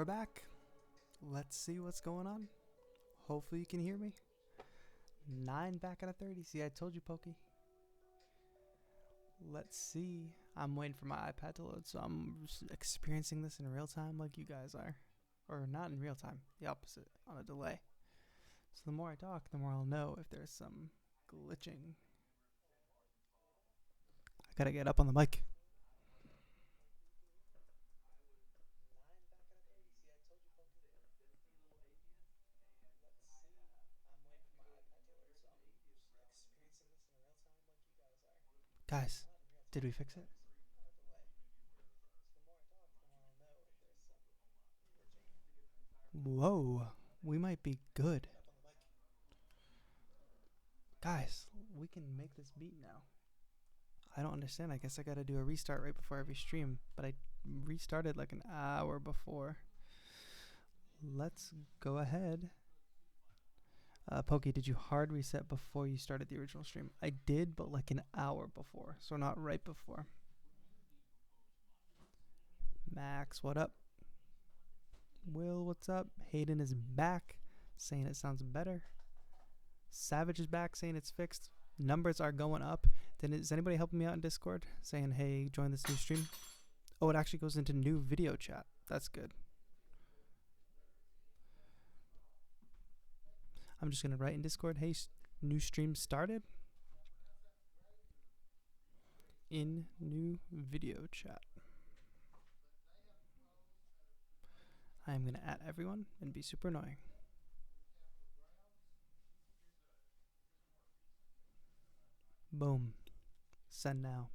We're back. Let's see what's going on. Hopefully you can hear me. 9 back out of 30. See, I told you, Pokey. Let's see. I'm waiting for my iPad to load, so I'm experiencing this in real time like you guys are. Or not in real time, the opposite, on a delay. So the more I talk, the more I'll know if there's some glitching. I gotta get up on the mic. Guys, did we fix it? Whoa, we might be good. Guys, we can make this beat now. I don't understand. I guess I gotta do a restart right before every stream, but I restarted like an hour before. Let's go ahead. Pokey, did you hard reset before you started the original stream? I did, but like an hour before, so not right before. Max, what up? Will, what's up? Hayden is back, saying it sounds better. Savage is back, saying it's fixed. Numbers are going up. Then is anybody helping me out in Discord? Saying, hey, join this new stream. Oh, it actually goes into new video chat. That's good. I'm just going to write in Discord, hey, new stream started. In new video chat. I'm going to add everyone and be super annoying. Boom. Send now.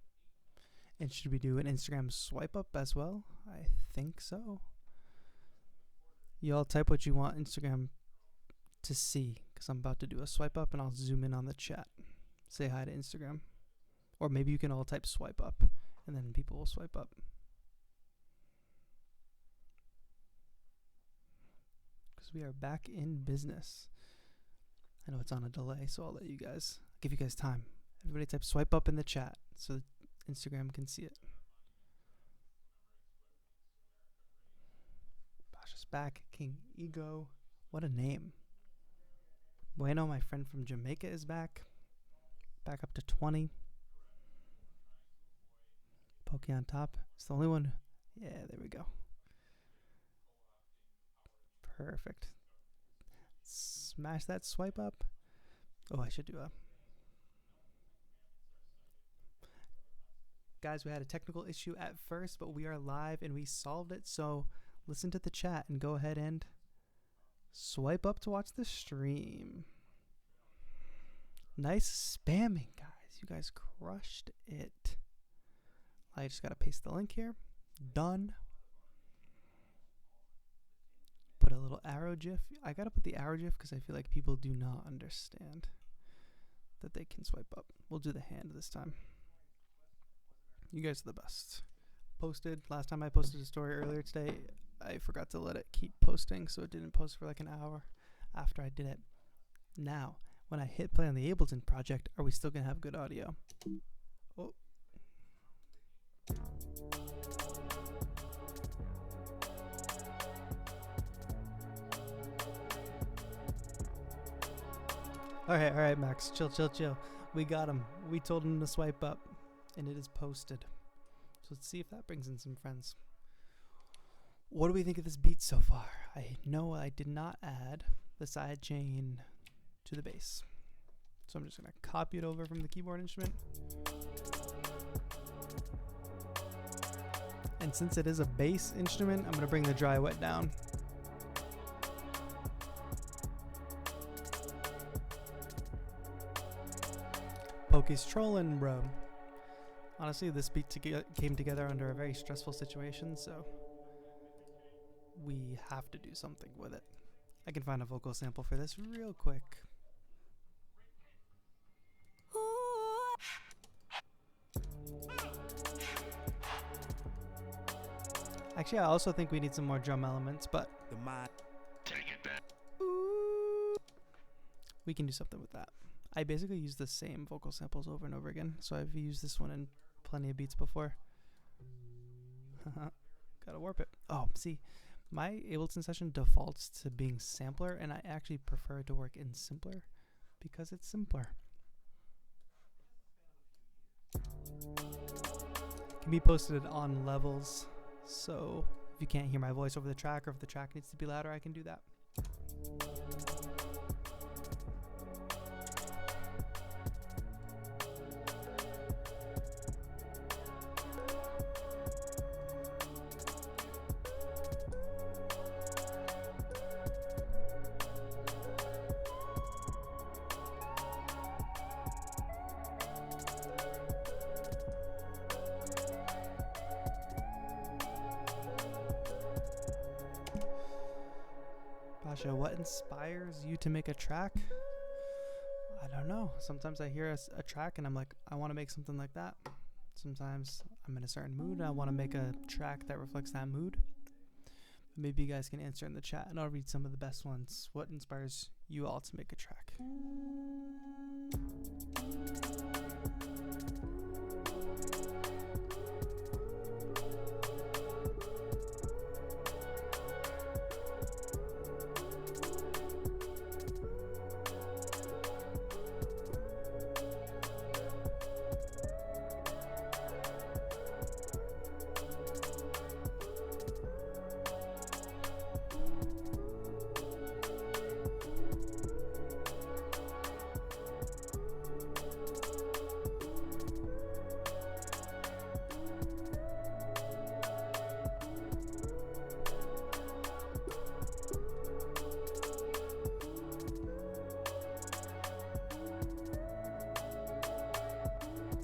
And should we do an Instagram swipe up as well? I think so. Y'all type what you want Instagram to see, because I'm about to do a swipe up and I'll zoom in on the chat. Say hi to Instagram. Or maybe you can all type swipe up and then people will swipe up. Because we are back in business. I know it's on a delay, so I'll let you guys, give you guys time. Everybody type swipe up in the chat so that Instagram can see it. Basha's back. King Ego. What a name. Bueno, my friend from Jamaica, is back. Back up to 20. Pokey on top. It's the only one. Yeah, there we go. Perfect. Smash that swipe up. Oh, I should do a... Guys, we had a technical issue at first, but we are live and we solved it. So listen to the chat and go ahead and swipe up to watch the stream. Nice spamming, guys. You guys crushed it. I just got to paste the link here. Done. Put a little arrow gif. I got to put the arrow gif because I feel like people do not understand that they can swipe up. We'll do the hand this time. You guys are the best. Posted. Last time I posted a story earlier today, I forgot to let it keep posting, so it didn't post for like an hour after I did it. Now, when I hit play on the Ableton project, are we still going to have good audio? Oh. Alright, Max. Chill. We got him. We told him to swipe up. And it is posted. So let's see if that brings in some friends. What do we think of this beat so far? I know I did not add the side chain to the bass. So I'm just going to copy it over from the keyboard instrument. And since it is a bass instrument, I'm going to bring the dry wet down. Pokey's trolling, bro. Honestly, this beat came together under a very stressful situation, so we have to do something with it. I can find a vocal sample for this real quick. Actually, I also think we need some more drum elements, but we can do something with that. I basically use the same vocal samples over and over again, so I've used this one in plenty of beats before. Gotta warp it. Oh, see, My Ableton session defaults to being sampler, and I actually prefer it to work in simpler because it's simpler. It can be posted on levels, so if you can't hear my voice over the track, or if the track needs to be louder, I can do that. Pasha, what inspires you to make a track? I don't know. Sometimes I hear a track and I'm like, I want to make something like that. Sometimes I'm in a certain mood and I want to make a track that reflects that mood. Maybe you guys can answer in the chat and I'll read some of the best ones. What inspires you all to make a track?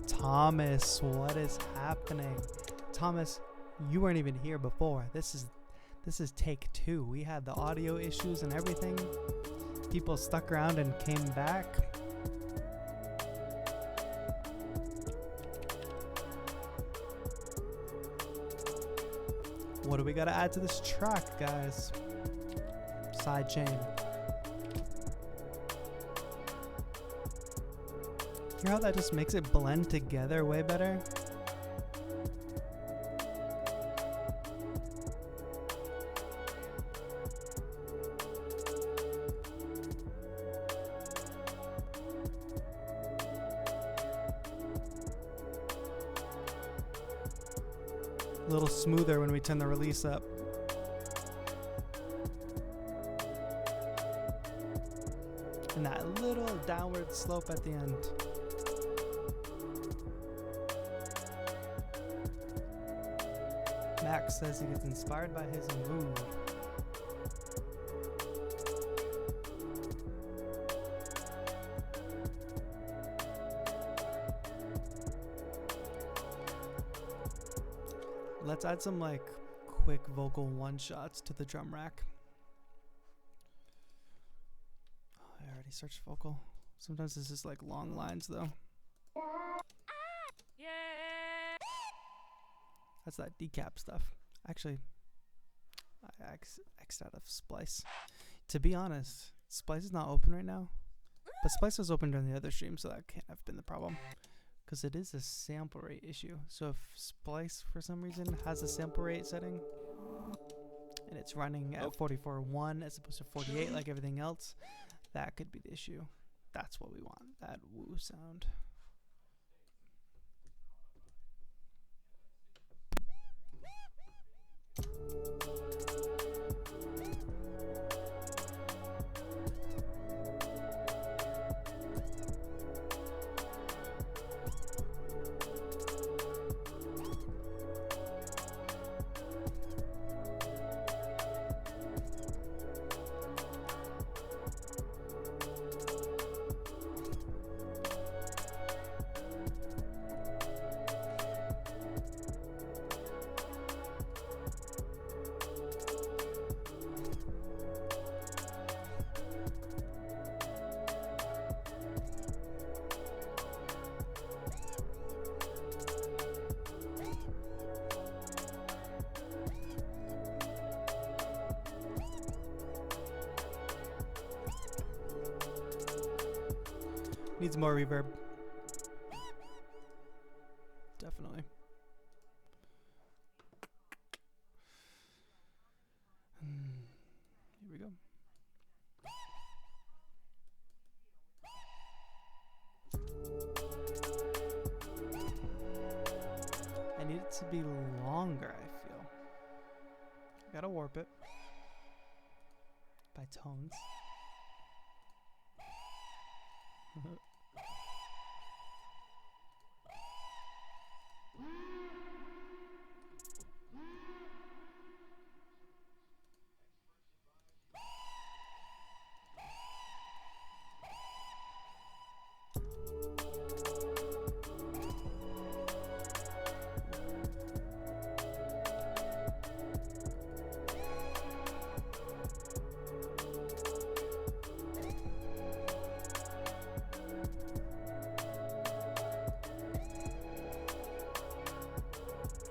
Thomas, what is happening? Thomas, you weren't even here before. This is take 2. We had the audio issues and everything. People stuck around and came back. What do we gotta add to this track, guys? Side chain. Hear how that just makes it blend together way better? A little smoother when we turn the release up. And that little downward slope at the end. Max says he gets inspired by his mood. Let's add some like quick vocal one-shots to the drum rack. Oh, I already searched vocal. Sometimes this is like long lines though. That's that decap stuff. Actually, I X'd out of Splice. To be honest, Splice is not open right now. But Splice was open during the other stream, so that can't have been the problem. Because it is a sample rate issue. So if Splice, for some reason, has a sample rate setting, and it's running at 44.1 as opposed to 48 like everything else, that could be the issue. That's what we want, that woo sound. Needs more reverb. Definitely. Gotta warp it by tones.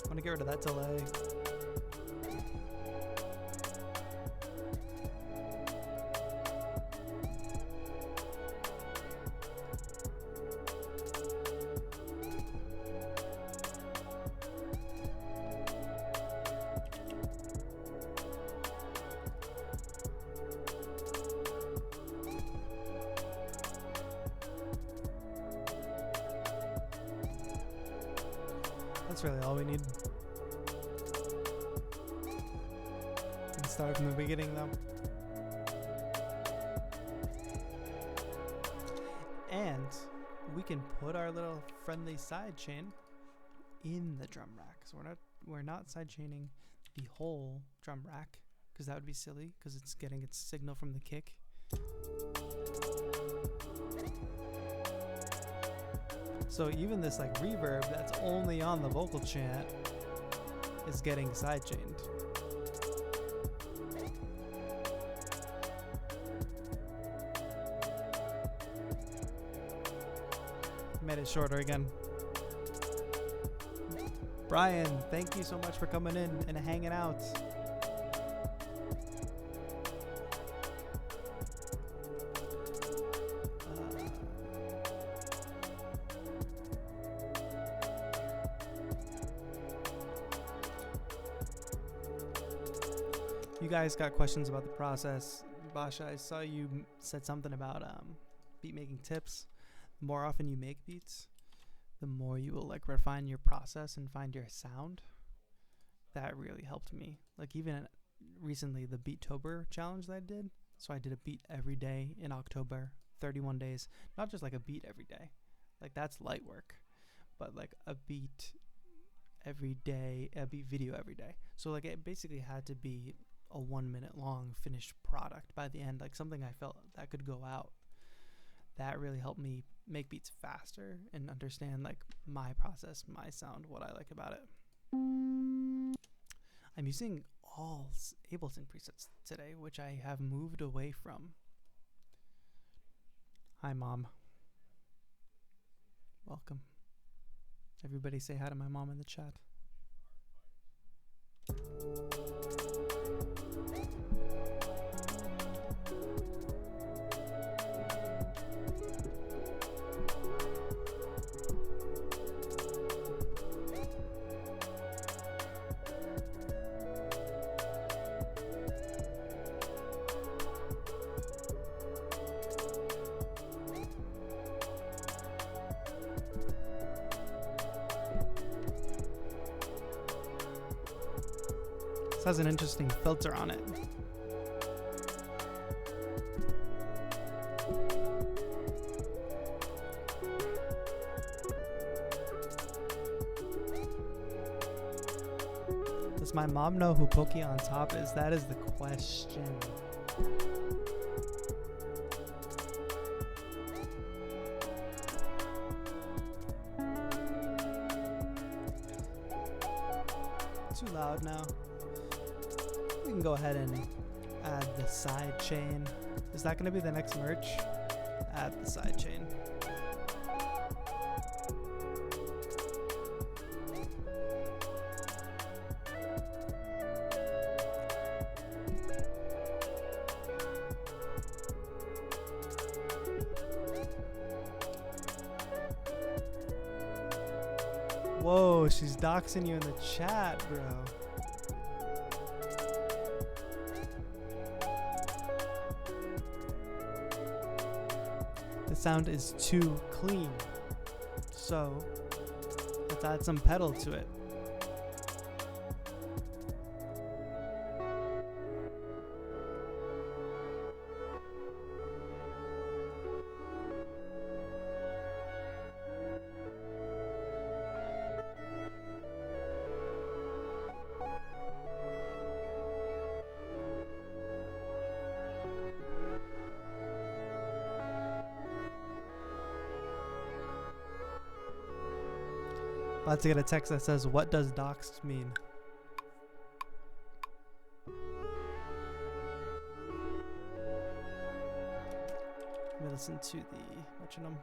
I want to get rid of that delay. That's really all we need. Let's start from the beginning though. And we can put our little friendly side chain in the drum rack. So we're not side chaining the whole drum rack because that would be silly because it's getting its signal from the kick. So even this like reverb that's only on the vocal chant is getting sidechained. Made it shorter again. Brian, thank you so much for coming in and hanging out. You guys got questions about the process. Basha, I saw you said something about beat making tips. The more often you make beats, the more you will like refine your process and find your sound. That really helped me. Like even recently, the Beattober challenge that I did. So I did a beat every day in October, 31 days. Not just like a beat every day. Like that's light work. But like a beat every day, a beat video every day. So like it basically had to be a 1 minute long finished product by the end, like something I felt that could go out. That really helped me make beats faster and understand like my process, my sound, what I like about it. I'm using all Ableton presets today, which I have moved away from. Hi, Mom. Welcome. Everybody say hi to my mom in the chat. This has an interesting filter on it. Does my mom know who Pokey on Top is? That is the question. Too loud now. We can go ahead and add the side chain. Is that going to be the next merch? Add the side chain. Whoa, she's doxing you in the chat, bro. The sound is too clean, so let's add some pedal to it. About to get a text that says, "What does doxed mean?" Let me listen to the metronome.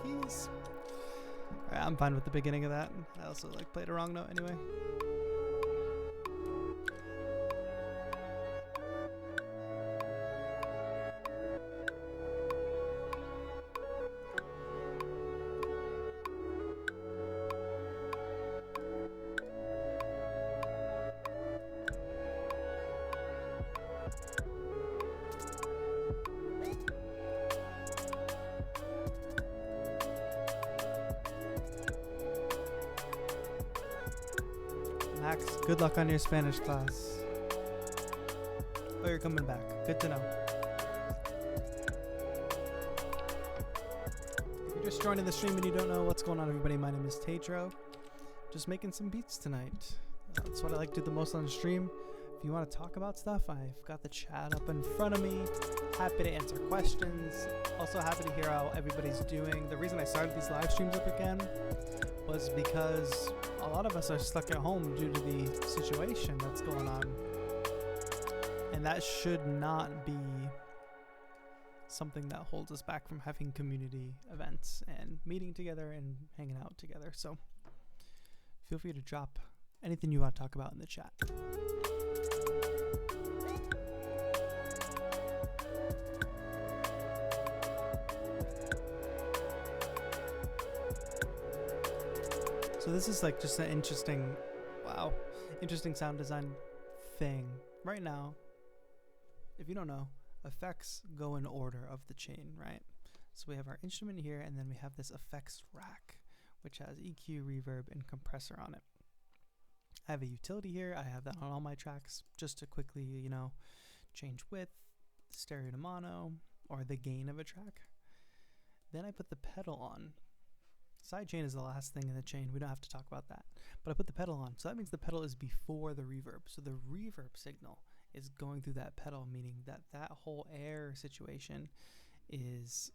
Keys. Alright, I'm fine with the beginning of that. I also like played a wrong note anyway. Max, good luck on your Spanish class. Oh, you're coming back. Good to know. If you're just joining the stream and you don't know what's going on, everybody, my name is TAETRO. Just making some beats tonight. That's what I like to do the most on the stream. If you want to talk about stuff, I've got the chat up in front of me. Happy to answer questions. Also happy to hear how everybody's doing. The reason I started these live streams up again was because a lot of us are stuck at home due to the situation that's going on. And that should not be something that holds us back from having community events and meeting together and hanging out together. So feel free to drop anything you want to talk about in the chat. So this is like just an interesting sound design thing. Right now, if you don't know, effects go in order of the chain, right? So we have our instrument here, and then we have this effects rack, which has EQ, reverb, and compressor on it. I have a utility here. I have that on all my tracks just to quickly, you know, change width, stereo to mono, or the gain of a track. Then I put the pedal on. Sidechain is the last thing in the chain. We don't have to talk about that. But I put the pedal on. So that means the pedal is before the reverb. So the reverb signal is going through that pedal, meaning that that whole air situation is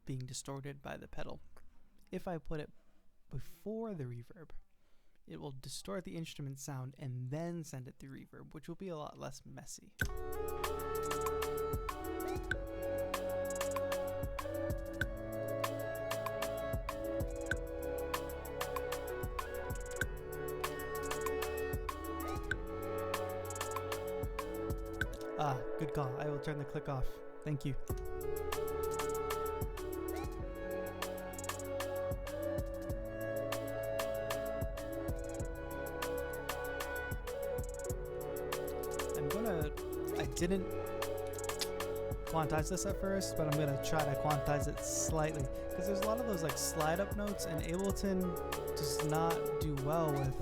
being distorted by the pedal. If I put it before the reverb, it will distort the instrument sound and then send it through reverb, which will be a lot less messy. Good call. I will turn the click off. Thank you. I didn't quantize this at first, but I'm gonna try to quantize it slightly because there's a lot of those like slide up notes, and Ableton does not do well with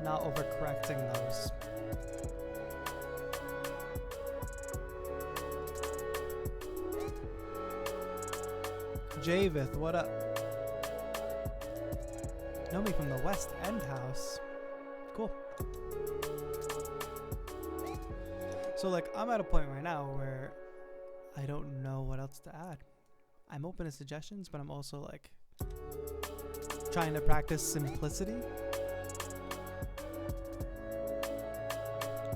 not overcorrecting those. Javith, what up? Know me from the West End house. Cool. So like I'm at a point right now where I don't know what else to add. I'm open to suggestions, but I'm also like trying to practice simplicity.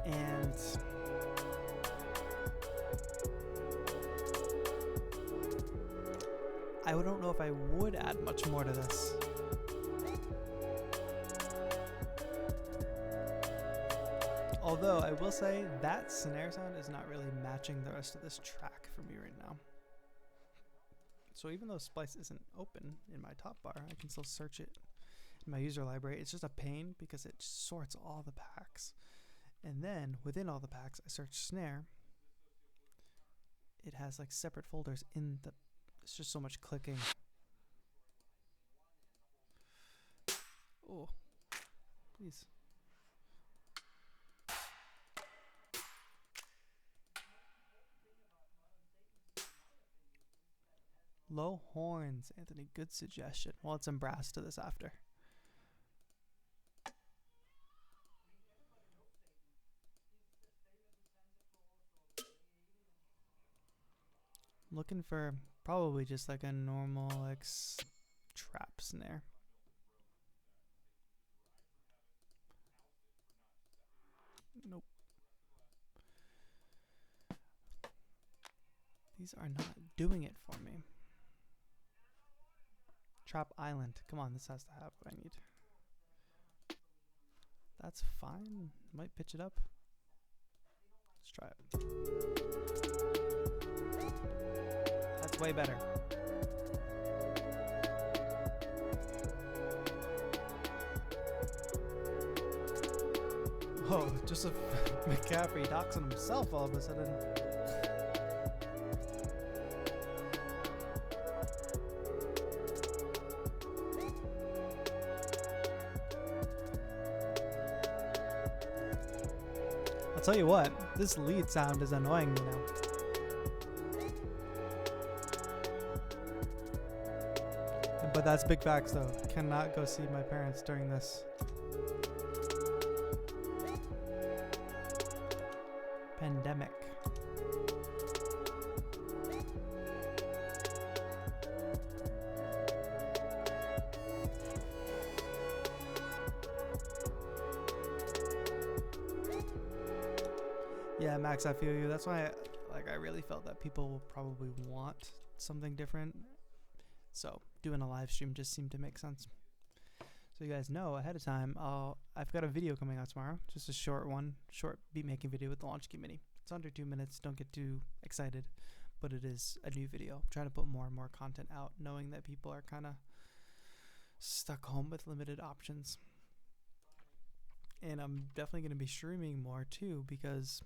And I don't know if I would add much more to this. Although I will say that snare sound is not really matching the rest of this track for me right now. So even though Splice isn't open in my top bar, I can still search it in my user library. It's just a pain because it sorts all the packs. And then within all the packs, I search snare. It has like separate folders in the It's just so much clicking. Oh, please. Low horns, Anthony. Good suggestion. We'll add some brass to this after. I'm looking for probably just like a normal trap snare. Nope. These are not doing it for me. Trap Island. Come on, this has to have what I need. That's fine. Might pitch it up. Let's try it. That's way better. Oh, Joseph McCaffrey doxing himself all of a sudden. I'll tell you what, this lead sound is annoying me now. But that's big facts though. Cannot go see my parents during this. Pandemic. Yeah, Max, I feel you. That's why I really felt that people will probably want something different. So doing a live stream just seemed to make sense. So you guys know ahead of time, I've got a video coming out tomorrow. Just a short one, short beat making video with the Launch Key Mini. It's under 2 minutes. Don't get too excited, but it is a new video. I'm trying to put more and more content out, knowing that people are kind of stuck home with limited options. And I'm definitely going to be streaming more too, because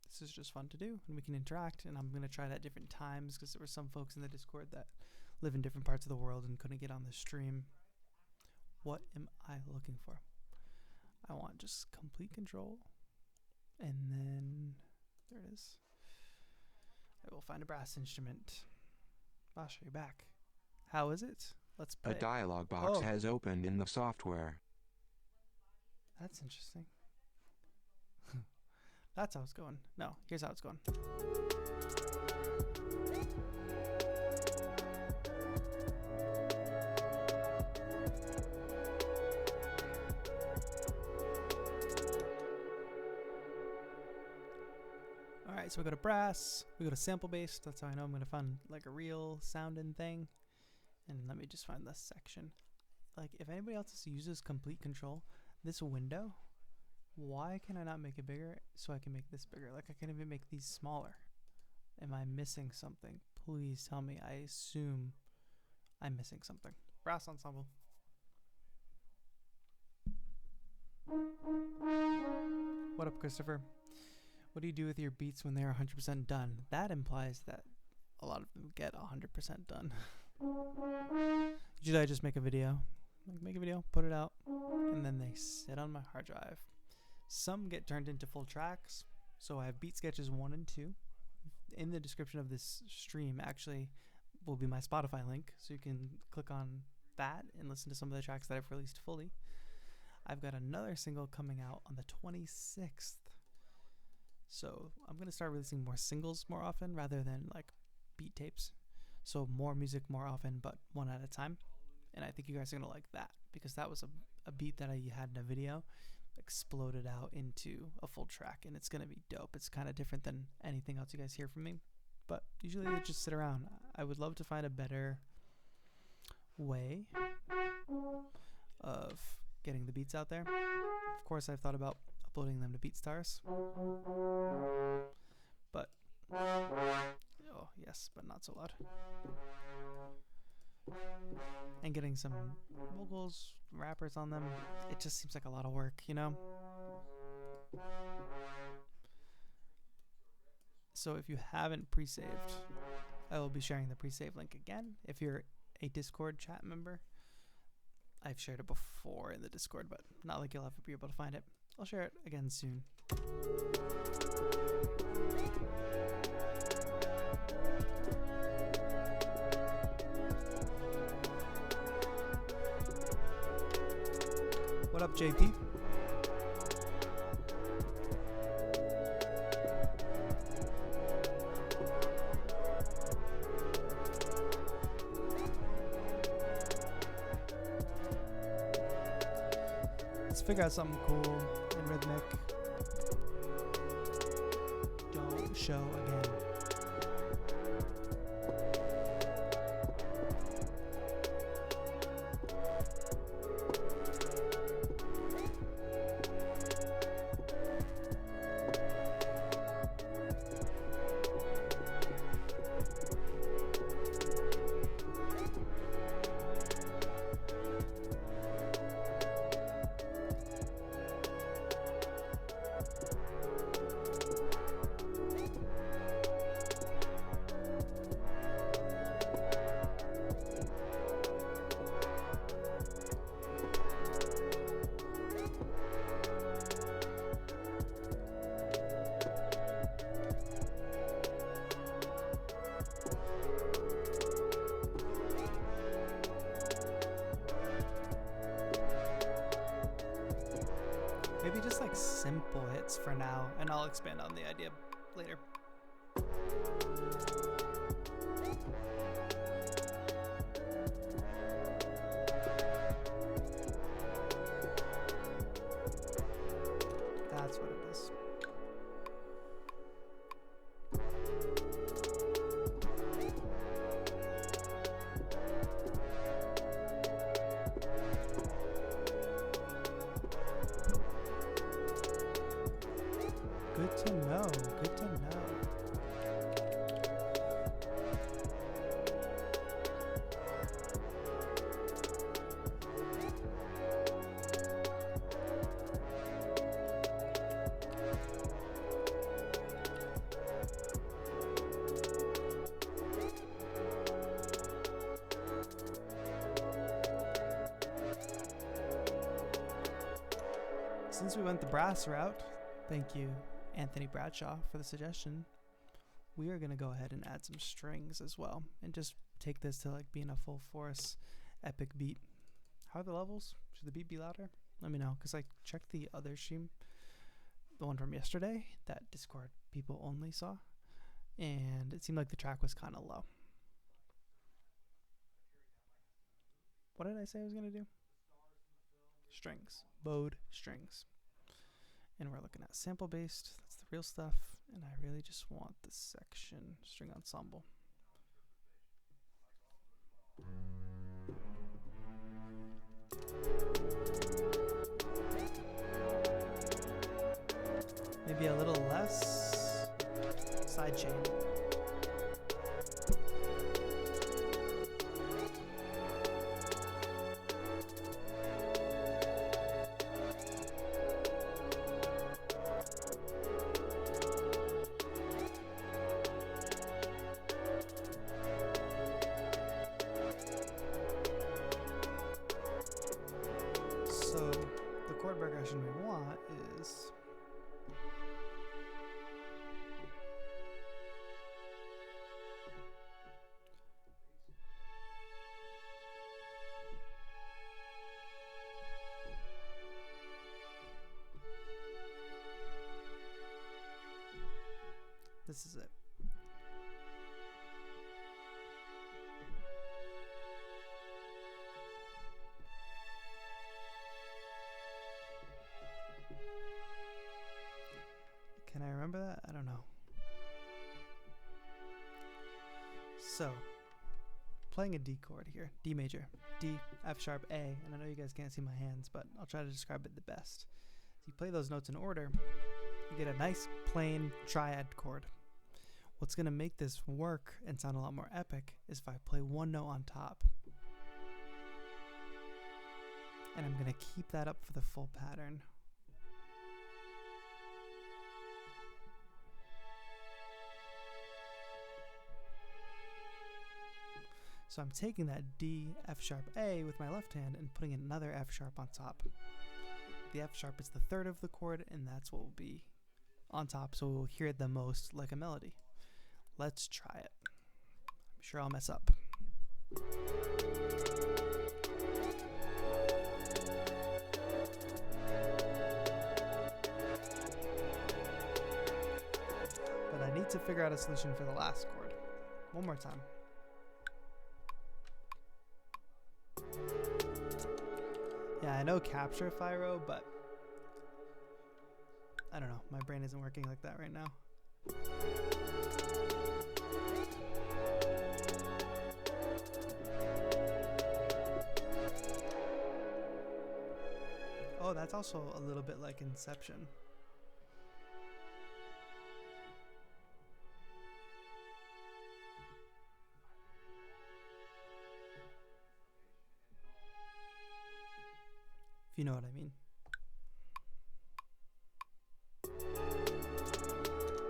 this is just fun to do and we can interact. And I'm going to try it at different times because there were some folks in the Discord that live in different parts of the world and couldn't get on the stream. What am I looking for? I want just complete control. And then there it is. I will find a brass instrument. Basha, you're back. How is it? Let's play. A dialog box has opened in the software. That's interesting. That's how it's going. No, here's how it's going. Alright, so we go to brass, we go to sample based. That's how I know I'm going to find like a real sounding thing. And let me just find this section. Like, if anybody else uses complete control, this window, why can I not make it bigger so I can make this bigger? Like, I can't even make these smaller. Am I missing something? Please tell me. I assume I'm missing something. Brass ensemble. What up, Christopher? What do you do with your beats when they're 100% done? That implies that a lot of them get 100% done. Usually I just make a video. Make a video, put it out, and then they sit on my hard drive. Some get turned into full tracks. So I have beat sketches 1 and 2. In the description of this stream actually will be my Spotify link, so you can click on that and listen to some of the tracks that I've released fully. I've got another single coming out on the 26th. So I'm going to start releasing more singles more often rather than like beat tapes. So more music more often, but one at a time. And I think you guys are going to like that, because that was a beat that I had in a video, exploded out into a full track, and it's going to be dope. It's kind of different than anything else you guys hear from me, but usually they just sit around. I would love to find a better way of getting the beats out there. Of course, I've thought about uploading them to BeatStars, but oh yes, but not so loud. And getting some vocals, rappers on them, it just seems like a lot of work, you know? So if you haven't pre-saved, I will be sharing the pre-save link again. If you're a Discord chat member, I've shared it before in the Discord, but not like you'll ever be able to find it. I'll share it again soon. What up, JP? Let's figure out something cool and rhythmic. Don't show again. Maybe just like simple hits for now, and I'll expand on the idea later. That's what it is. Good to know. Good to know. Since we went the brass route, thank you, Anthony Bradshaw, for the suggestion. We are going to go ahead and add some strings as well and just take this to like being a full force epic beat. How are the levels? Should the beat be louder? Let me know, because I checked the other stream, the one from yesterday that Discord people only saw, and it seemed like the track was kind of low. What did I say I was going to do? Strings. Bowed strings. And we're looking at sample based. That's the real stuff. And I really just want this section string ensemble. Maybe a little less sidechain. We want is this is it. Can I remember that? I don't know. So, playing a D chord here, D major, D, F sharp, A, and I know you guys can't see my hands, but I'll try to describe it the best. So you play those notes in order, you get a nice plain triad chord. What's going to make this work and sound a lot more epic is if I play one note on top. And I'm going to keep that up for the full pattern. So I'm taking that D, F sharp, A with my left hand and putting another F sharp on top. The F sharp is the third of the chord, and that's what will be on top, so we'll hear it the most like a melody. Let's try it. I'm sure I'll mess up. But I need to figure out a solution for the last chord. One more time. Yeah, I know capture Fyro, but I don't know. My brain isn't working like that right now. Oh, that's also a little bit like Inception. If you know what I mean.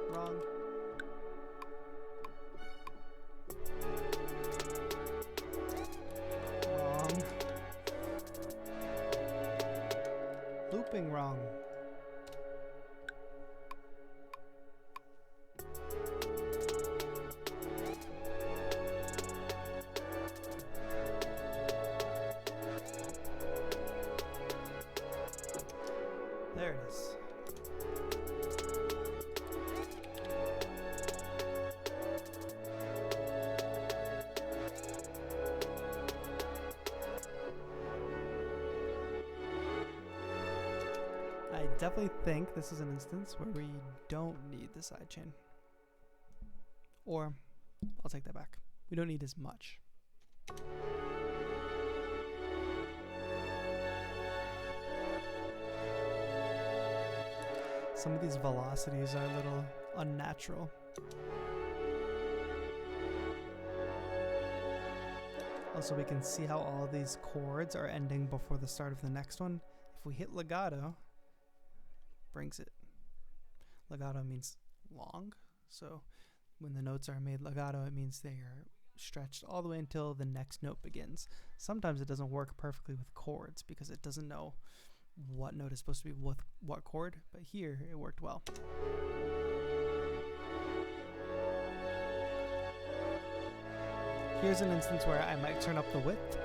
Wrong. Wrong. Looping wrong. There it is. I definitely think this is an instance where we don't need the sidechain. Or, I'll take that back. We don't need as much. Some of these velocities are a little unnatural. Also, we can see how all these chords are ending before the start of the next one. If we hit legato, brings it. Legato means long, so when the notes are made legato, it means they are stretched all the way until the next note begins. Sometimes it doesn't work perfectly with chords because it doesn't know what note is supposed to be with what chord, but here it worked well. Here's an instance where I might turn up the width.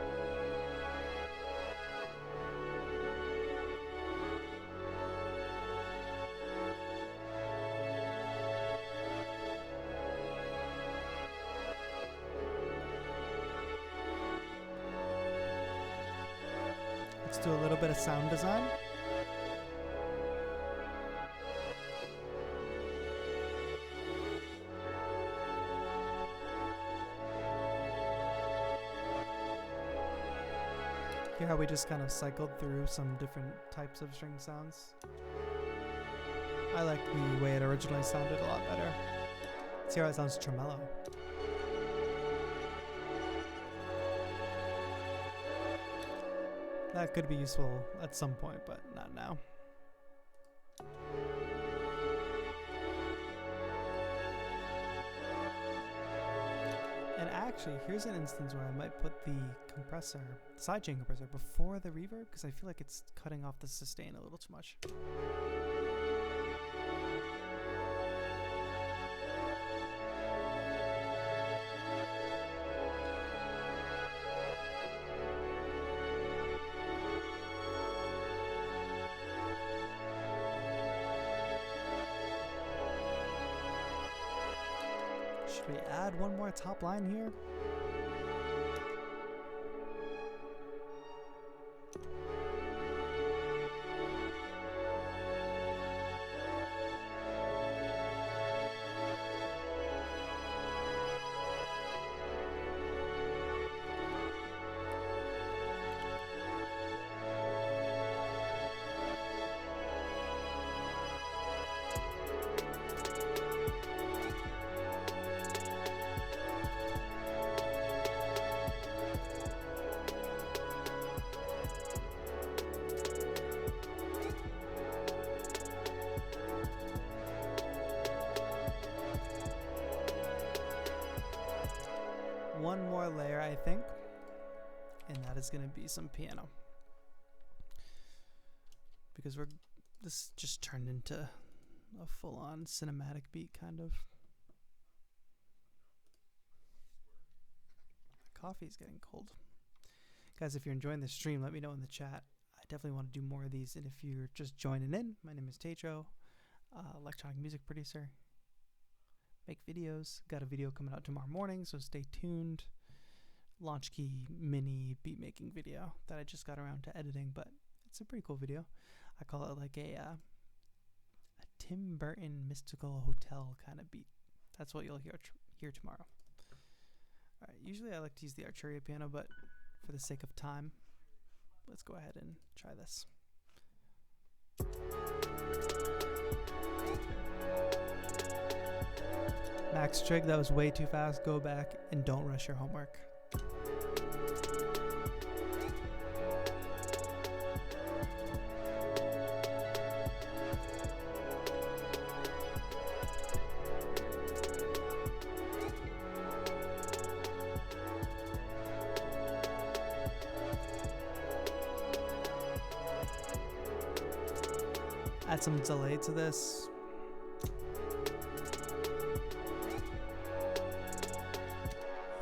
Let's do a little bit of sound design. Hear how we just kind of cycled through some different types of string sounds. I like the way it originally sounded a lot better. Let's hear how it sounds tremolo. That could be useful at some point, but not now. And actually, here's an instance where I might put the compressor, the sidechain compressor, before the reverb, because I feel like it's cutting off the sustain a little too much. Should we add one more top line here? one more layer, I think, and that is going to be some piano, because this just turned into a full-on cinematic beat kind of. Coffee's getting cold. Guys, if you're enjoying this stream, let me know in the chat. I definitely want to do more of these, and if you're just joining in, my name is TAETRO, electronic music producer. Make videos. Got a video coming out tomorrow morning, so stay tuned. Launch key mini beat making video that I just got around to editing, but it's a pretty cool video. I call it like a Tim Burton mystical hotel kind of beat. That's what you'll hear tomorrow. Alright, usually I like to use the Arturia piano, but for the sake of time, let's go ahead and try this. Max Trig, that was way too fast. Go back and don't rush your homework. Add some delay to this.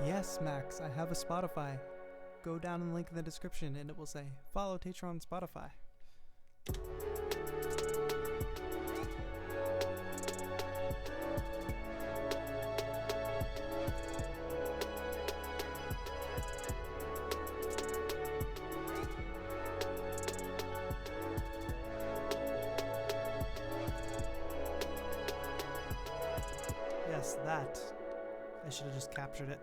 Yes, Max, I have a Spotify. Go down in the link in the description and it will say, follow TAETRO on Spotify. Yes, that. I should have just captured it.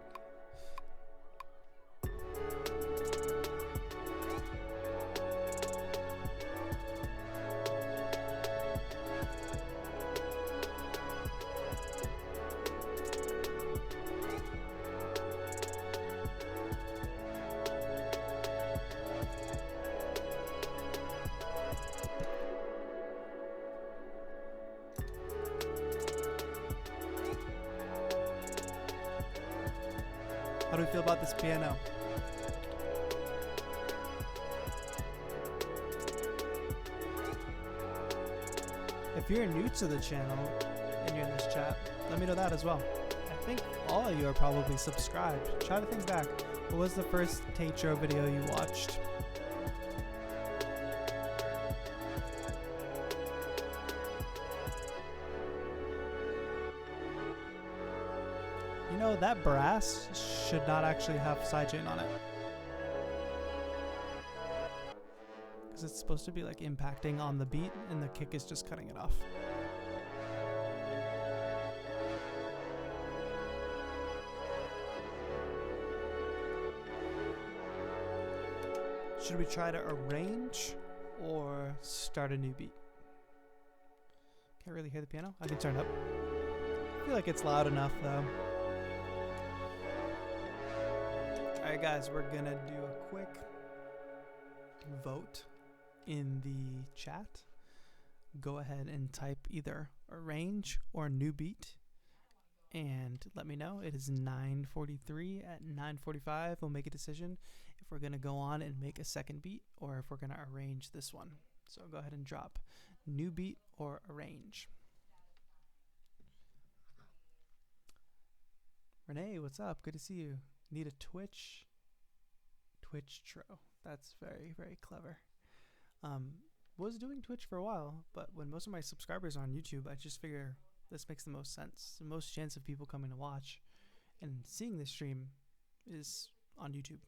How do we feel about this piano? If you're new to the channel and you're in this chat, let me know that as well. I think all of you are probably subscribed. Try to think back. What was the first TAETRO video you watched? You know, that brass should not actually have sidechain on it, because it's supposed to be like impacting on the beat and the kick is just cutting it off. Should we try to arrange or start a new beat? Can't really hear the piano. I can turn it up. I feel like it's loud enough though. Alright guys, we're gonna do a quick vote in the chat. Go ahead and type either arrange or new beat and let me know. It is 9:43. At 9:45 we'll make a decision if we're gonna go on and make a second beat or if we're gonna arrange this one. So go ahead and drop new beat or arrange. Renee, what's up? Good to see you. Need a Twitch? TWITCHTRO. That's very, very clever. Was doing Twitch for a while, but when most of my subscribers are on YouTube, I just figure this makes the most sense. The most chance of people coming to watch and seeing this stream is on YouTube.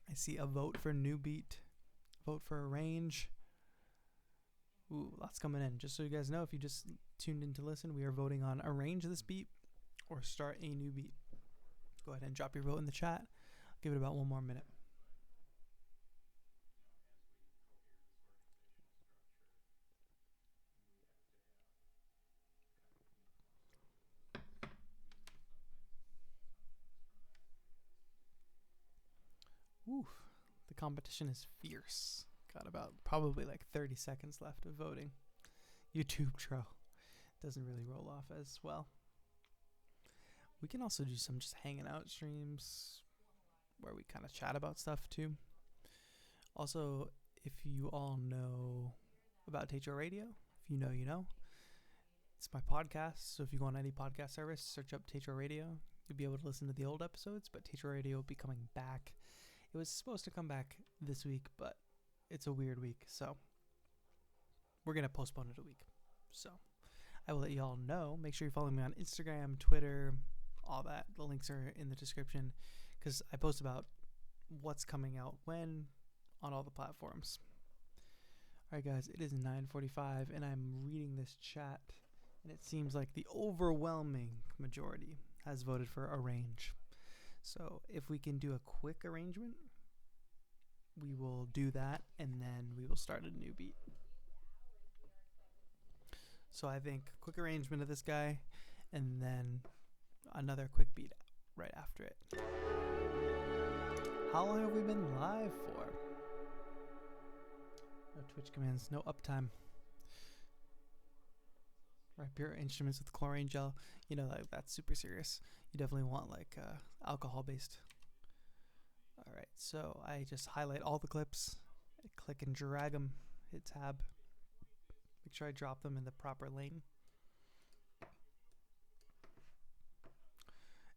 I see a vote for new beat, vote for arrange. Ooh, lots coming in. Just so you guys know, if you just tuned in to listen, we are voting on arrange this beat or start a new beat. Go ahead and drop your vote in the chat. I'll give it about one more minute. Oof, the competition is fierce. Got about probably like 30 seconds left of voting. YouTube tro doesn't really roll off as well. We can also do some just hanging out streams where we kind of chat about stuff too. Also, if you all know about TAETRO Radio, if you know, you know. It's my podcast, so if you go on any podcast service, search up TAETRO Radio. You'll be able to listen to the old episodes, but TAETRO Radio will be coming back. It was supposed to come back this week, but it's a weird week, so we're going to postpone it a week. So I will let you all know. Make sure you follow me on Instagram, Twitter, all that. The links are in the description because I post about what's coming out when on all the platforms. All right, guys, it is 9:45, and I'm reading this chat, and it seems like the overwhelming majority has voted for arrange. So if we can do a quick arrangement, we will do that, and then we will start a new beat. So I think quick arrangement of this guy, and then another quick beat right after it. How long have we been live for? No Twitch commands, no uptime. Right, pure instruments with chlorine gel. You know, like that's super serious. You definitely want like alcohol based. All right, so I just highlight all the clips, I click and drag them, hit tab, make sure I drop them in the proper lane.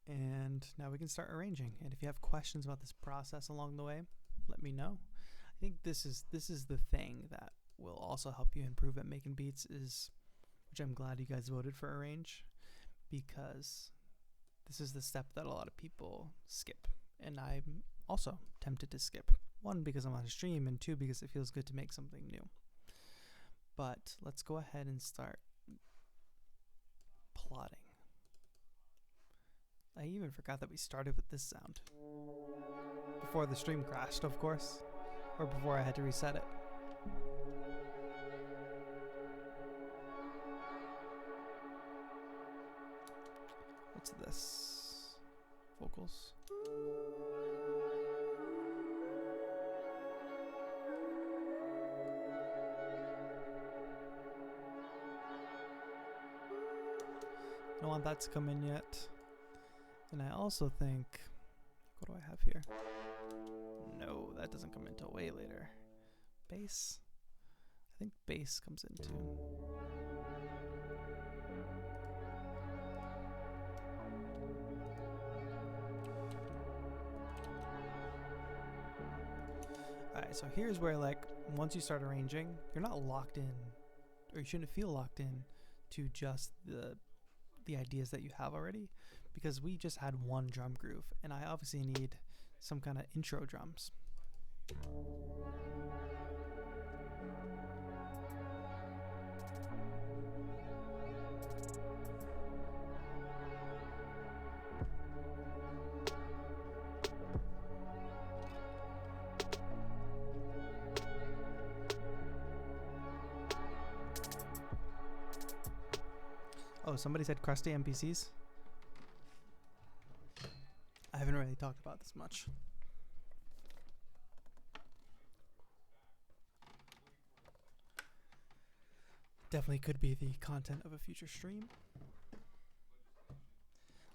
And now we can start arranging. And if you have questions about this process along the way, let me know. I think this is the thing that will also help you improve at making beats, is, which I'm glad you guys voted for arrange, because this is the step that a lot of people skip, and I'm also tempted to skip. One, because I'm on a stream, and two, because it feels good to make something new. But let's go ahead and start plotting. I even forgot that we started with this sound. Before the stream crashed, of course. Or before I had to reset it. What's this? Vocals. I don't want that to come in yet. And I also think, what do I have here? No, that doesn't come until way later. Bass? I think bass comes in too. Alright, so here's where, like, once you start arranging, you're not locked in, or you shouldn't feel locked in to just the ideas that you have already, because we just had one drum groove, and I obviously need some kind of intro drums. Oh, somebody said crusty NPCs. I haven't really talked about this much. Definitely could be the content of a future stream.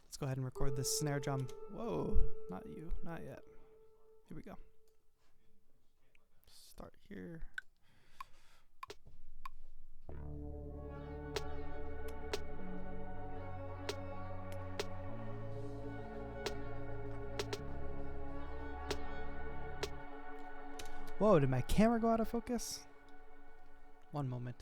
Let's go ahead and record this snare drum. Whoa, not you, not yet. Here we go. Start here. Whoa, did my camera go out of focus? One moment.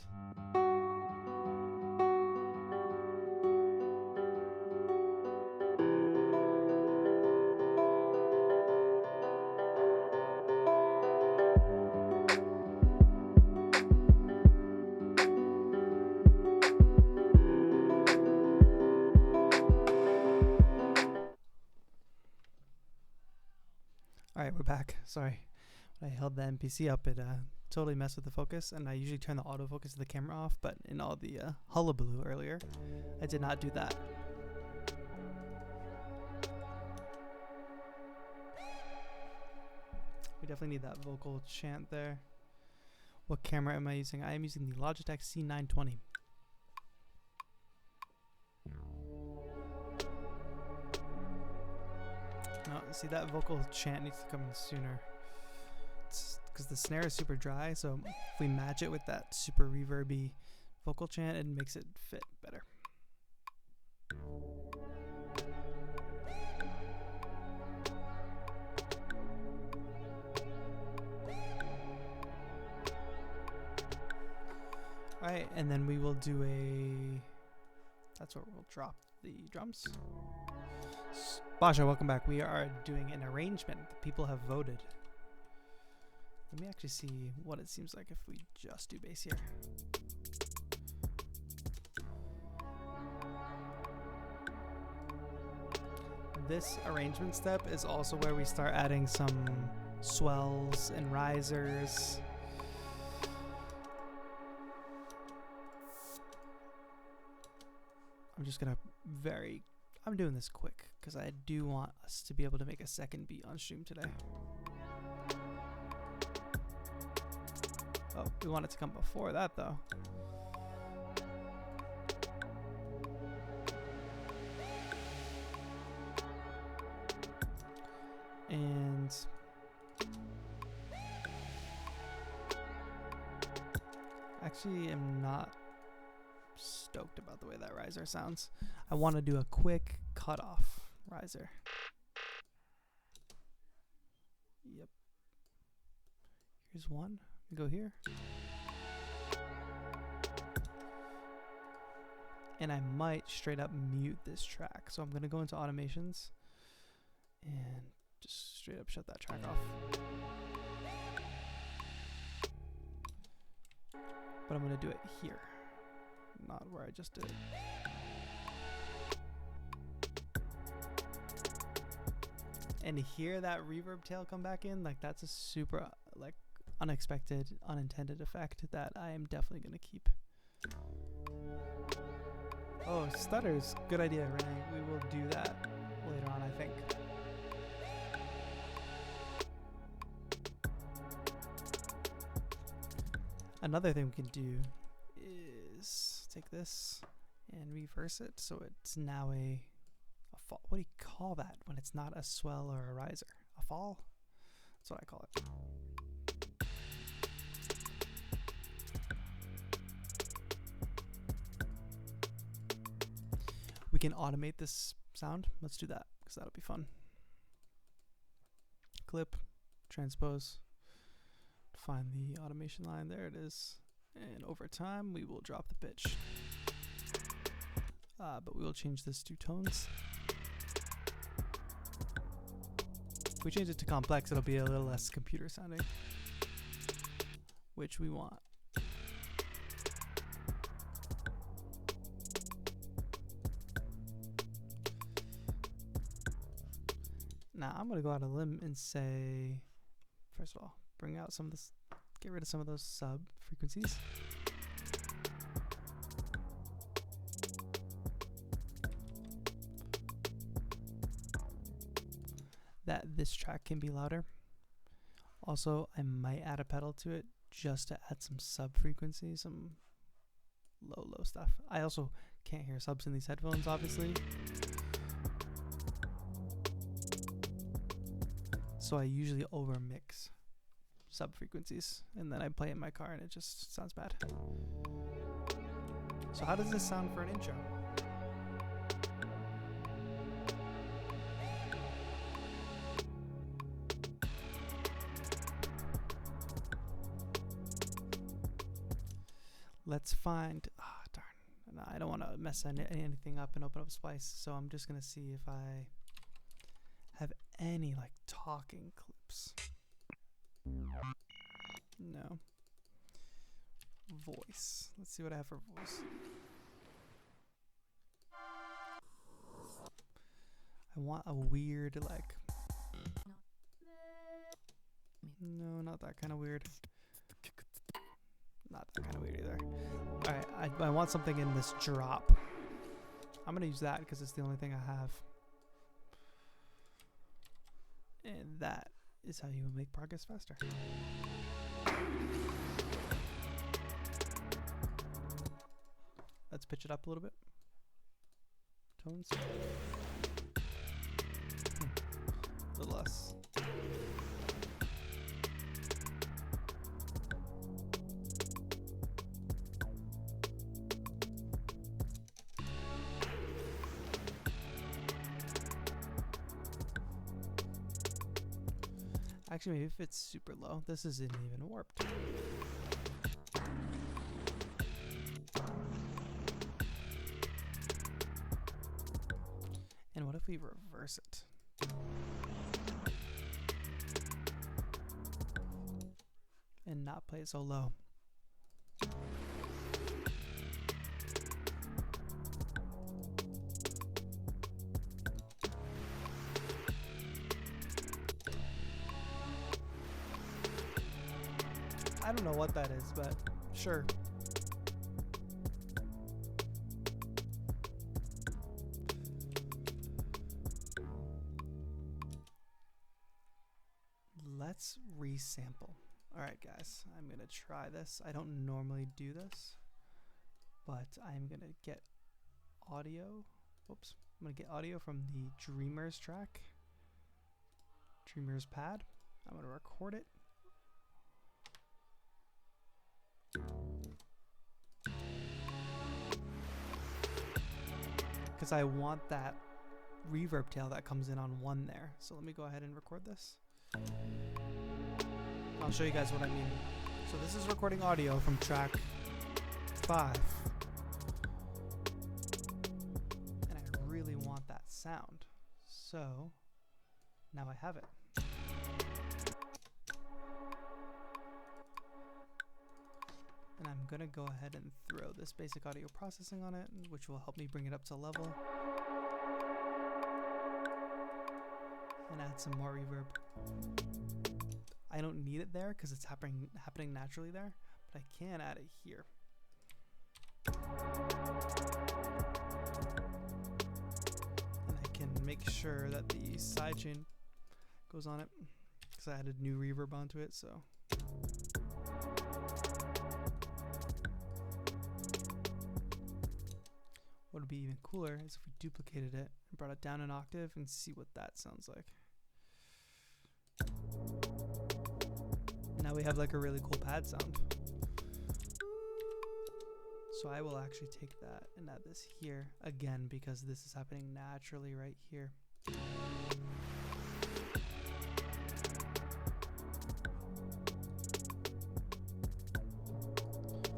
Alright, we're back. Sorry. When I held the NPC up, it totally messed with the focus, and I usually turn the autofocus of the camera off, but in all the hullabaloo earlier, I did not do that. We definitely need that vocal chant there. What camera am I using? I am using the Logitech C920. see, that vocal chant needs to come in sooner. Because the snare is super dry, so if we match it with that super reverby vocal chant, it makes it fit better. Alright, and then we will do that's where we'll drop the drums. Basha, welcome back. We are doing an arrangement. The people have voted. Let me actually see what it seems like if we just do bass here. This arrangement step is also where we start adding some swells and risers. I'm just gonna I'm doing this quick because I do want us to be able to make a second beat on stream today. Oh, we want it to come before that though. And actually I'm not stoked about the way that riser sounds. I want to do a quick cutoff riser. Yep. Here's one. We go here. And I might straight up mute this track. So I'm going to go into automations and just straight up shut that track off. But I'm going to do it here, not where I just did it. And hear that reverb tail come back in, like that's a super like unexpected, unintended effect that I am definitely going to keep. Oh, stutters. Good idea, Renee. We will do that later on, I think. Another thing we can do is take this and reverse it so it's now a fall. What do you call that when it's not a swell or a riser? A fall? That's what I call it. We can automate this sound. Let's do that because that'll be fun. Clip, transpose, find the automation line. There it is. And over time, we will drop the pitch. But we will change this to tones. If we change it to complex, it'll be a little less computer sounding, which we want. Now I'm gonna go out on a limb and say, first of all, bring out some of this, get rid of some of those sub frequencies. That this track can be louder. Also, I might add a pedal to it just to add some sub frequency, some low stuff. I also can't hear subs in these headphones, obviously. So I usually overmix sub frequencies and then I play it in my car and it just sounds bad. So how does this sound for an intro? Let's find, darn, no, I don't want to mess anything up and open up Splice, so I'm just going to see if I have any like talking clips. No. Voice. Let's see what I have for voice. I want a weird like, no, not that kind of weird. Not that kind of weird either. Alright, I want something in this drop. I'm going to use that because it's the only thing I have. And that is how you make progress faster. Let's pitch it up a little bit. Tones. A little less. Actually, maybe if it's super low, this isn't even warped. And what if we reverse it? And not play it so low. I don't know what that is, but sure. Let's resample. All right, guys, I'm gonna try this. I don't normally do this, but I'm gonna get audio. Oops, I'm gonna get audio from the Dreamers track, Dreamers pad. I'm gonna record it. Because I want that reverb tail that comes in on 1 there. So let me go ahead and record this. I'll show you guys what I mean. So this is recording audio from track 5. And I really want that sound. So now I have it. And I'm gonna go ahead and throw this basic audio processing on it, which will help me bring it up to level. And add some more reverb. I don't need it there because it's happening naturally there, but I can add it here. And I can make sure that the sidechain goes on it because I added new reverb onto it, so. What would be even cooler is if we duplicated it and brought it down an octave and see what that sounds like. Now we have like a really cool pad sound. So I will actually take that and add this here again because this is happening naturally right here.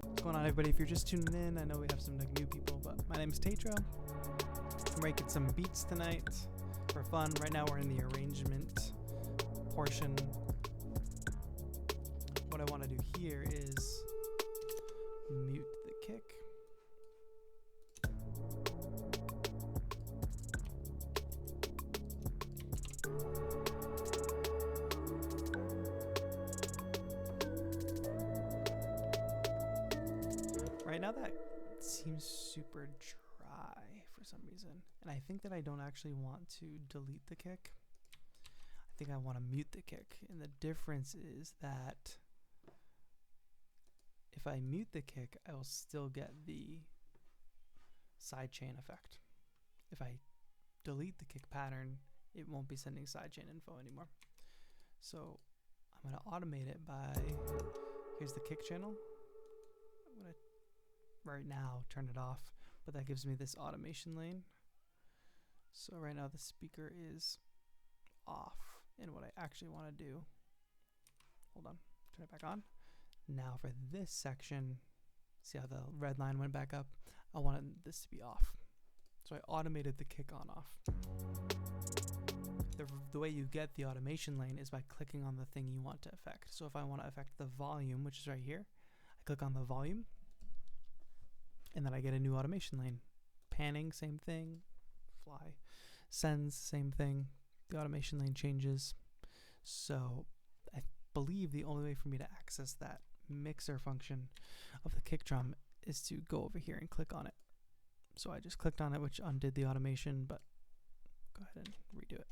What's going on, everybody? If you're just tuning in, I know we have some like new people, but my name is TAETRO. I'm making some beats tonight for fun. Right now we're in the arrangement portion. What I want to do here is mute the kick. Right now that seems super dry for some reason. And I think that I don't actually want to delete the kick. I think I want to mute the kick. And the difference is that if I mute the kick, I will still get the sidechain effect. If I delete the kick pattern, it won't be sending sidechain info anymore. So I'm going to automate it by, here's the kick channel. I'm going to right now turn it off, but that gives me this automation lane. So right now the speaker is off. And what I actually want to do, hold on, turn it back on. Now for this section, see how the red line went back up? I wanted this to be off. So I automated the kick on off. The way you get the automation lane is by clicking on the thing you want to affect. So if I want to affect the volume, which is right here, I click on the volume, and then I get a new automation lane. Panning, same thing. Fly. Sends, same thing. The automation lane changes. So I believe the only way for me to access that mixer function of the kick drum is to go over here and click on it. So I just clicked on it, which undid the automation, but go ahead and redo it.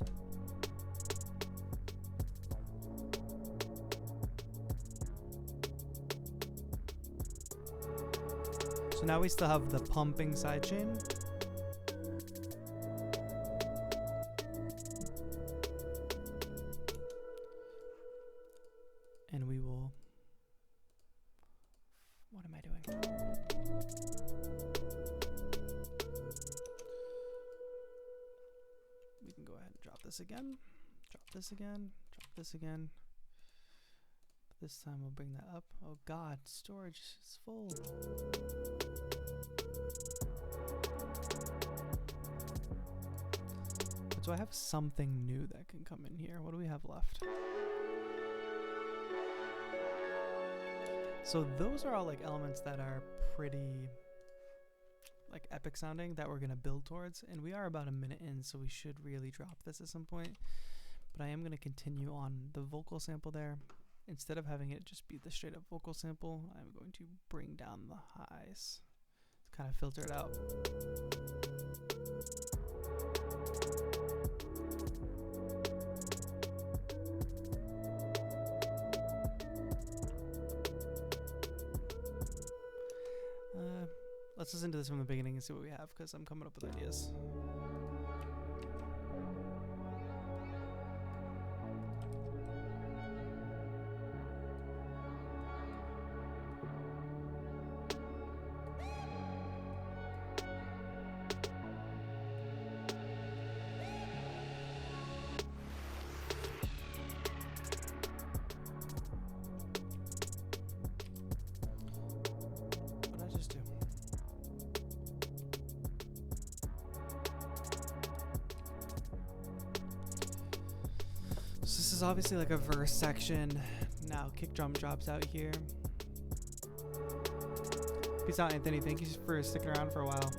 So now we still have the pumping sidechain. this again, drop this again, drop this again. This time we'll bring that up. Oh god, storage is full. But do I have something new that can come in here? What do we have left? So those are all like elements that are pretty like epic sounding that we're gonna build towards, and we are about a minute in, so we should really drop this at some point. But I am gonna continue on the vocal sample there. Instead of having it just be the straight up vocal sample, I'm going to bring down the highs to kind of filter it out. Let's listen to this from the beginning and see what we have, because I'm coming up with ideas. Is obviously like a verse section. Now kick drum drops out here. Peace out, Anthony. Thank you for sticking around for a while.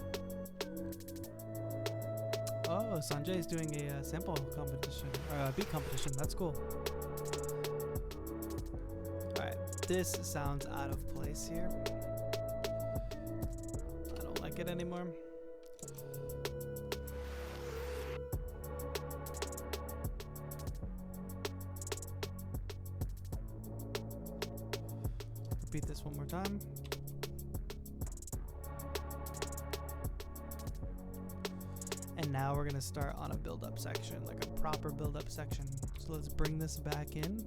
Oh, Sanjay is doing a sample competition, or a beat competition. That's cool. Alright, this sounds out of place here. I don't like it anymore. Repeat this one more time. And now we're gonna start on a build-up section, like a proper build-up section. So let's bring this back in.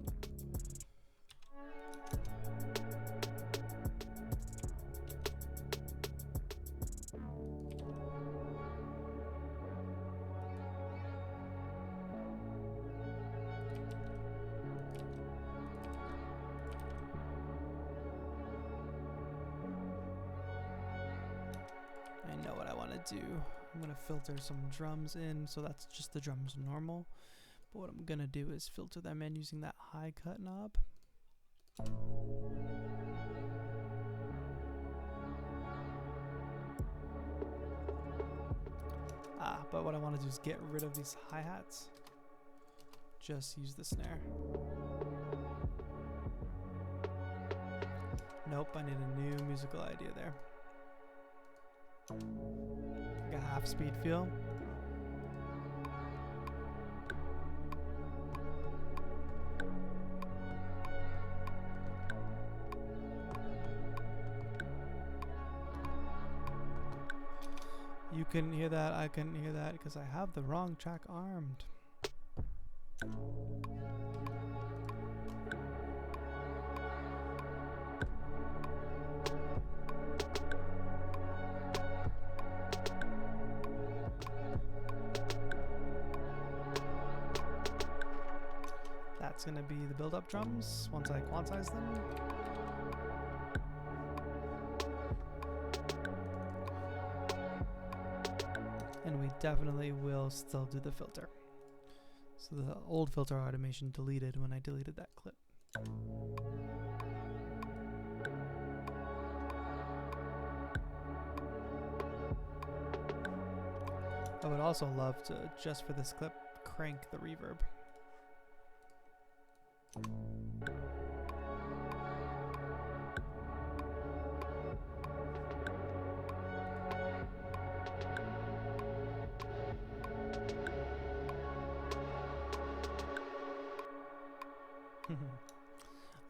Do I'm gonna filter some drums in, so that's just the drums normal, but what I'm gonna do is filter them in using that high cut knob. But what I want to do is get rid of these hi-hats, just use the snare. Nope, I need a new musical idea there. Like a half speed feel. You couldn't hear that, I couldn't hear that because I have the wrong track armed. That's gonna be the build-up drums once I quantize them. And we definitely will still do the filter. So the old filter automation deleted when I deleted that clip. I would also love to, just for this clip, crank the reverb.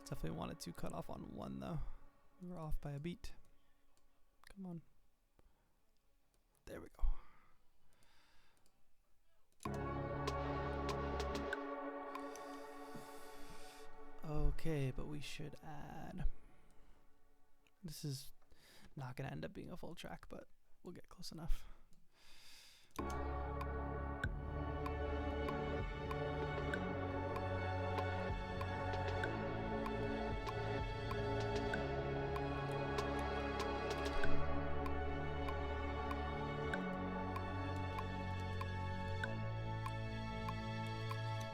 Definitely wanted to cut off on one though. We were off by a beat. Come on. There we go. Okay, but we should add. This is not going to end up being a full track, but we'll get close enough.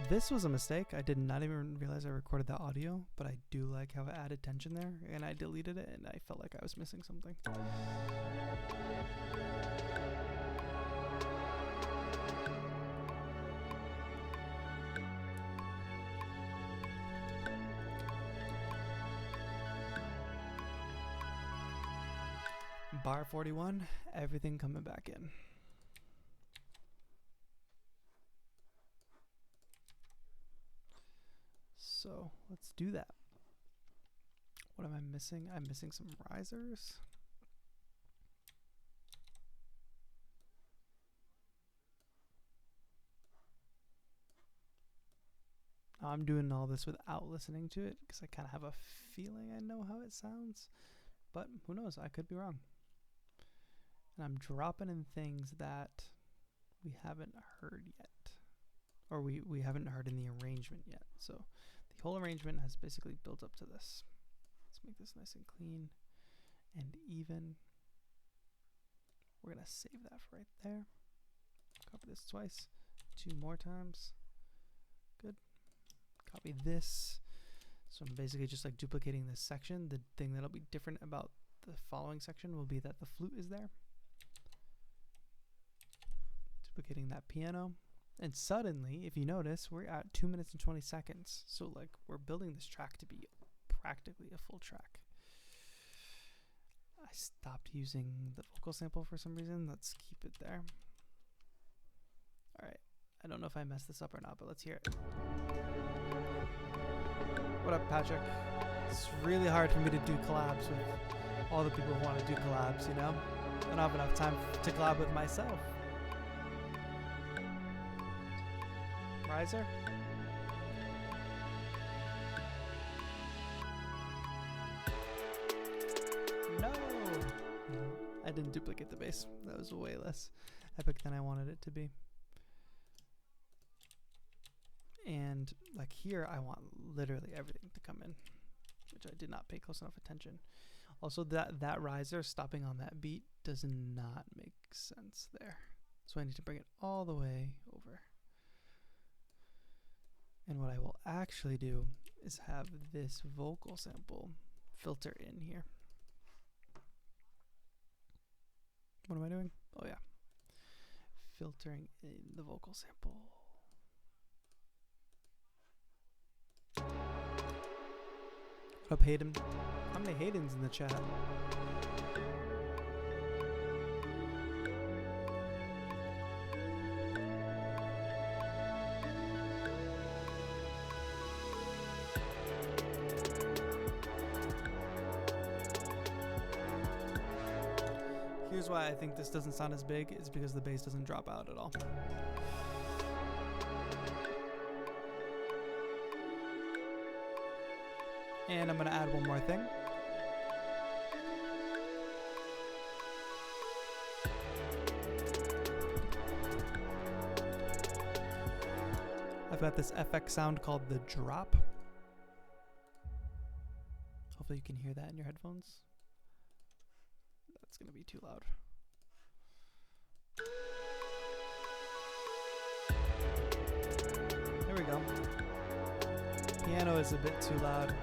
this was a mistake. I did not even realize I recorded the audio, but I do like how it added tension there, and I deleted it, and I felt like I was missing something. Bar 41, everything coming back in. So let's do that. What am I missing? I'm missing some risers. I'm doing all this without listening to it because I kind of have a feeling I know how it sounds, but who knows? I could be wrong. And I'm dropping in things that we haven't heard yet, or we haven't heard in the arrangement yet. So the whole arrangement has basically built up to this. Let's make this nice and clean and even. We're gonna save that for right there. Copy this twice, 2 more times. Good. Copy this. So I'm basically just like duplicating this section. The thing that'll be different about the following section will be that the flute is there. Duplicating that piano. And suddenly, if you notice, we're at 2 minutes and 20 seconds. So like we're building this track to be practically a full track. I stopped using the vocal sample for some reason. Let's keep it there. All right. I don't know if I messed this up or not, but let's hear it. What up, Patrick? It's really hard for me to do collabs with all the people who want to do collabs, you know? I don't have enough time to collab with myself. Riser? No! I didn't duplicate the bass. That was way less epic than I wanted it to be. And like here, I want literally everything to come in, which I did not pay close enough attention. Also, that riser stopping on that beat does not make sense there. So I need to bring it all the way over. And what I will actually do is have this vocal sample filter in here. What am I doing? Oh yeah. Filtering in the vocal sample. What up, Hayden? How many Haydens in the chat? Here's why I think this doesn't sound as big, is because the bass doesn't drop out at all. And I'm going to add one more thing. I've got this FX sound called the drop. Hopefully you can hear that in your headphones. That's going to be too loud. There we go. Piano is a bit too loud.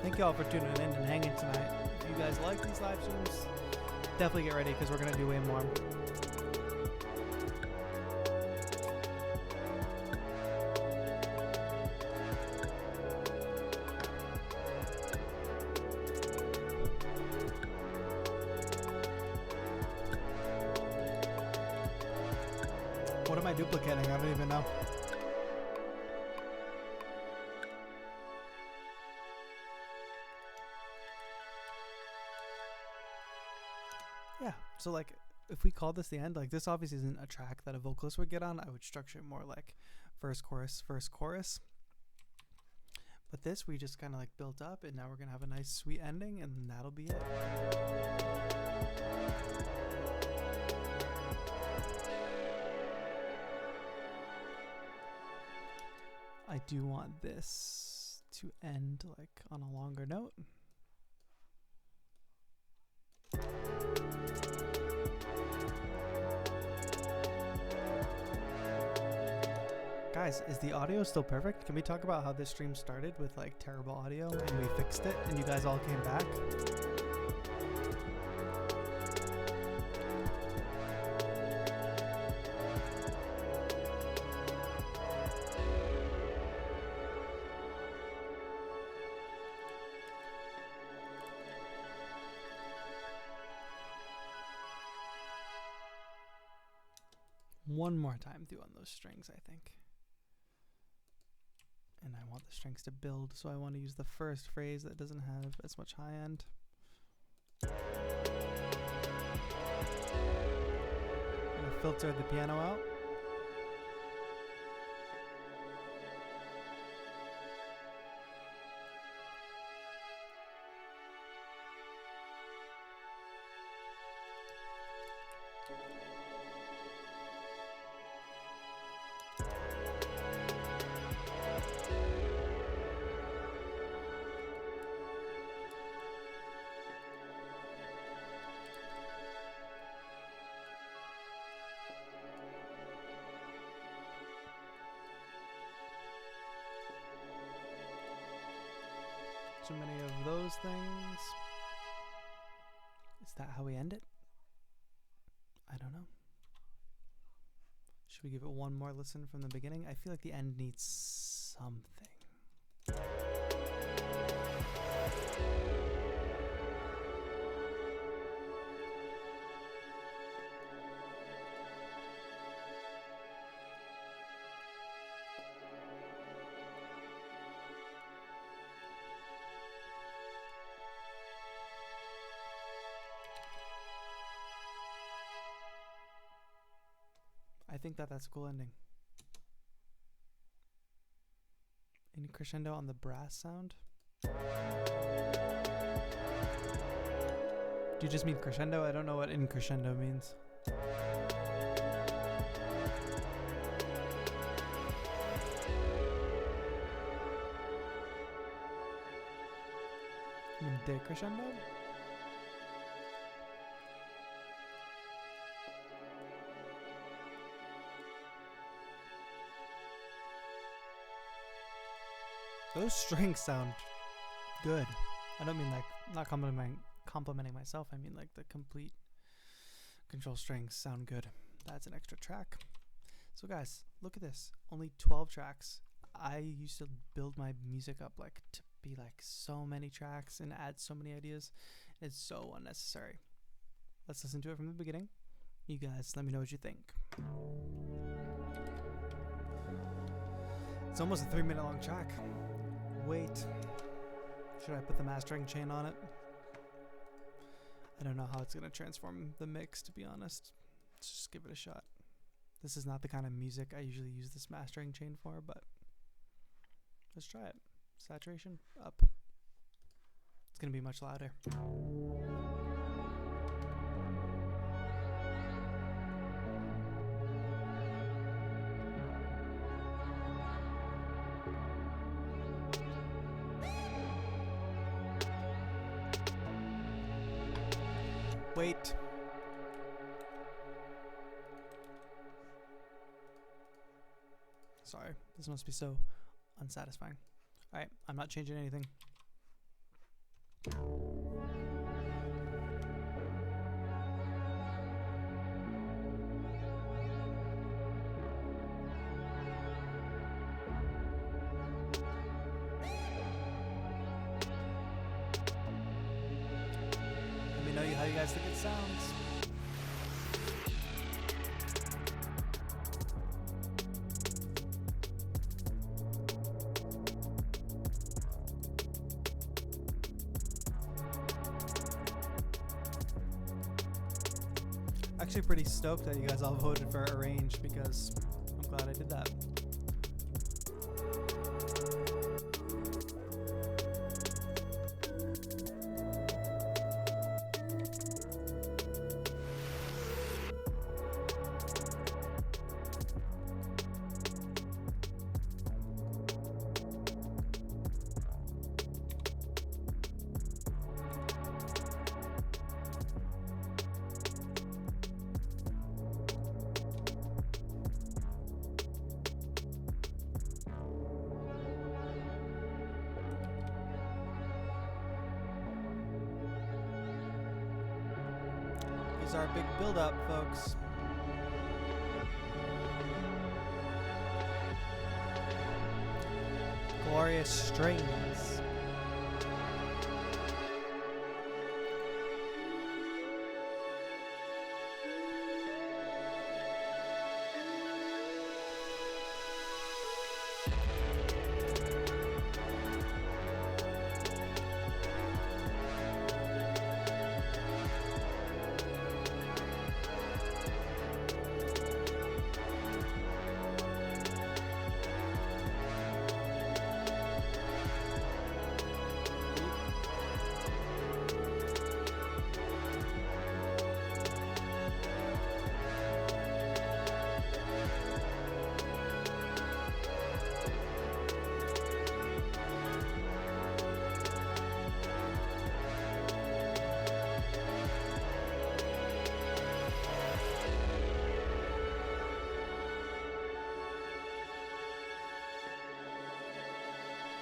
Thank you all for tuning in and hanging tonight. If you guys like these live streams, definitely get ready because we're going to do way more. What am I duplicating? I don't even know. Yeah, so like if we call this the end, like this obviously isn't a track that a vocalist would get on. I would structure it more like verse, chorus. But this we just kind of like built up, and now we're going to have a nice sweet ending, and that'll be it. I do want this to end like on a longer note. Guys, is the audio still perfect? Can we talk about how this stream started with like terrible audio and we fixed it and you guys all came back? One more time through on those strings, I think. And I want the strings to build, so I want to use the first phrase that doesn't have as much high end. I'm gonna filter the piano out. Too many of those things. Is that how we end it? I don't know. Should we give it one more listen from the beginning? I feel like the end needs something. I think that's a cool ending. In crescendo on the brass sound. Do you just mean crescendo? I don't know what in crescendo means. You mean decrescendo? Those strings sound good. I don't mean like not complimenting myself. I mean like the complete control strings sound good. That's an extra track. So guys, look at this. Only 12 tracks. I used to build my music up like to be like so many tracks and add so many ideas. It's so unnecessary. Let's listen to it from the beginning. You guys, let me know what you think. It's almost a 3-minute long track. Wait, should I put the mastering chain on it? I don't know how it's going to transform the mix, to be honest. Let's just give it a shot. This is not the kind of music I usually use this mastering chain for, but let's try it. Saturation up. It's going to be much louder. Wait. Sorry, this must be so unsatisfying. Alright, I'm not changing anything. Let me know how you guys think it sounds. Actually pretty stoked that you guys all voted for arrange because I'm glad I did that. is our big build-up, folks. Glorious strings.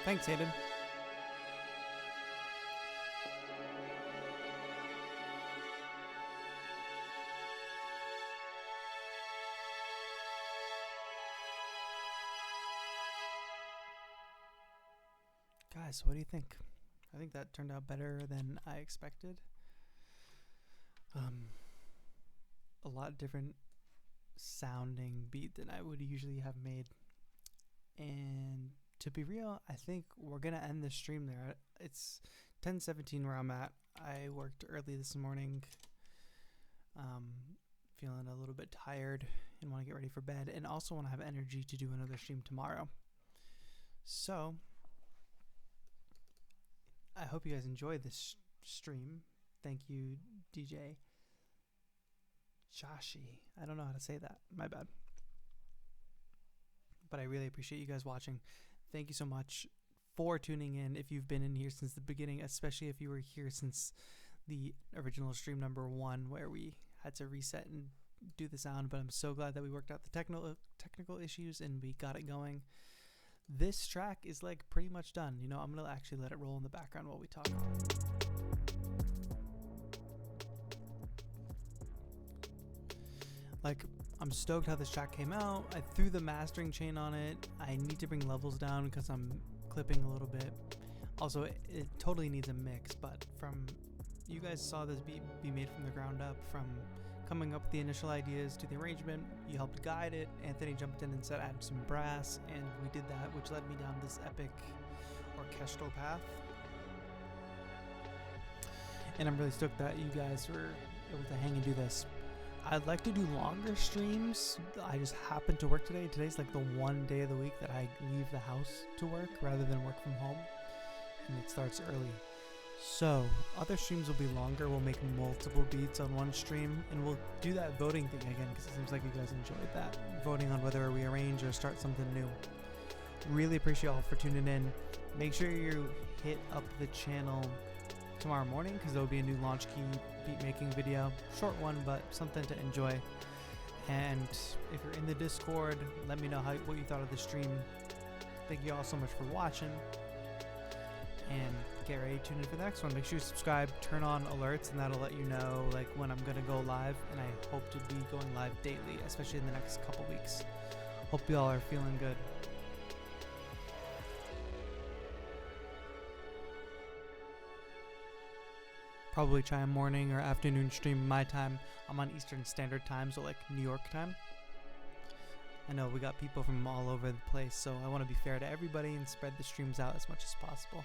Thanks, Hayden. Guys, what do you think? I think that turned out better than I expected. A lot different sounding beat than I would usually have made. And to be real, I think we're going to end the stream there. It's 10:17 where I'm at. I worked early this morning. Feeling a little bit tired and want to get ready for bed, and also want to have energy to do another stream tomorrow. So I hope you guys enjoyed this stream. Thank you, DJ Shashi. I don't know how to say that. My bad. But I really appreciate you guys watching. Thank you so much for tuning in. If you've been in here since the beginning, especially if you were here since the original stream number 1 where we had to reset and do the sound, but I'm so glad that we worked out the technical issues and we got it going. This track is like pretty much done. You know, I'm gonna actually let it roll in the background while we talk. Like, I'm stoked how this track came out. I threw the mastering chain on it. I need to bring levels down because I'm clipping a little bit. Also, it totally needs a mix, but from you guys saw this beat be made from the ground up, from coming up with the initial ideas to the arrangement. You helped guide it. Anthony jumped in and said add some brass, and we did that, which led me down this epic orchestral path. And I'm really stoked that you guys were able to hang and do this. I'd like to do longer streams. I just happened to work today. Today's like the one day of the week that I leave the house to work rather than work from home, and it starts early. So other streams will be longer. We'll make multiple beats on one stream, and we'll do that voting thing again because it seems like you guys enjoyed that, voting on whether we rearrange or start something new. Really appreciate y'all for tuning in. Make sure you hit up the channel tomorrow morning because there'll be a new launch key beat making video, short one but something to enjoy. And if you're in the Discord, let me know what you thought of the stream. Thank you all so much for watching, and get ready to tune in for the next one. Make sure you subscribe, turn on alerts, and that'll let you know like when I'm gonna go live. And I hope to be going live daily, especially in the next couple weeks. Hope y'all are feeling good. Probably try a morning or afternoon stream my time. I'm on Eastern Standard Time, so like New York time. I know we got people from all over the place, so I want to be fair to everybody and spread the streams out as much as possible.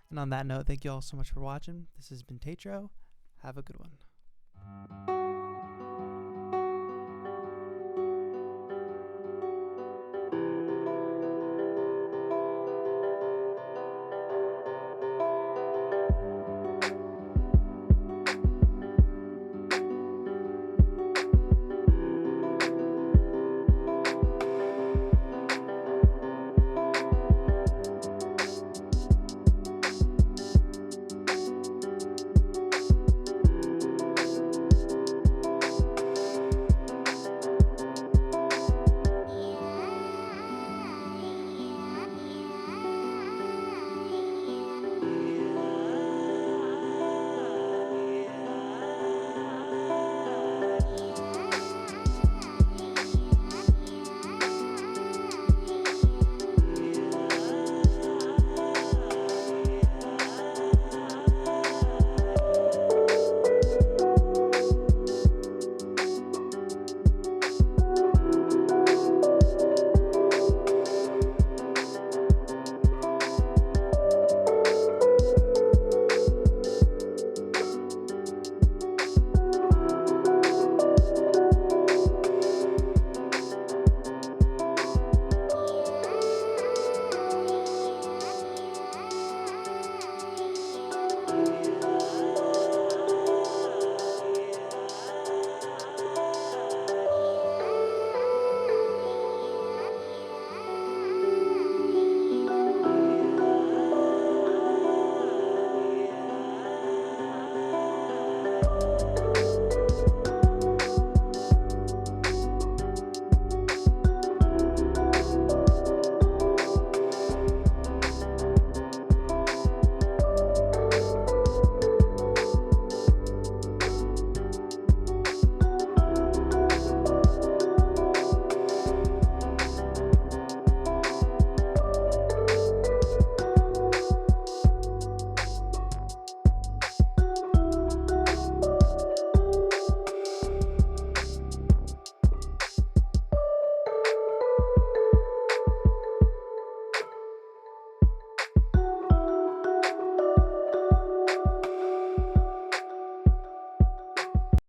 And on that note, thank you all so much for watching. This has been TAETRO. Have a good one.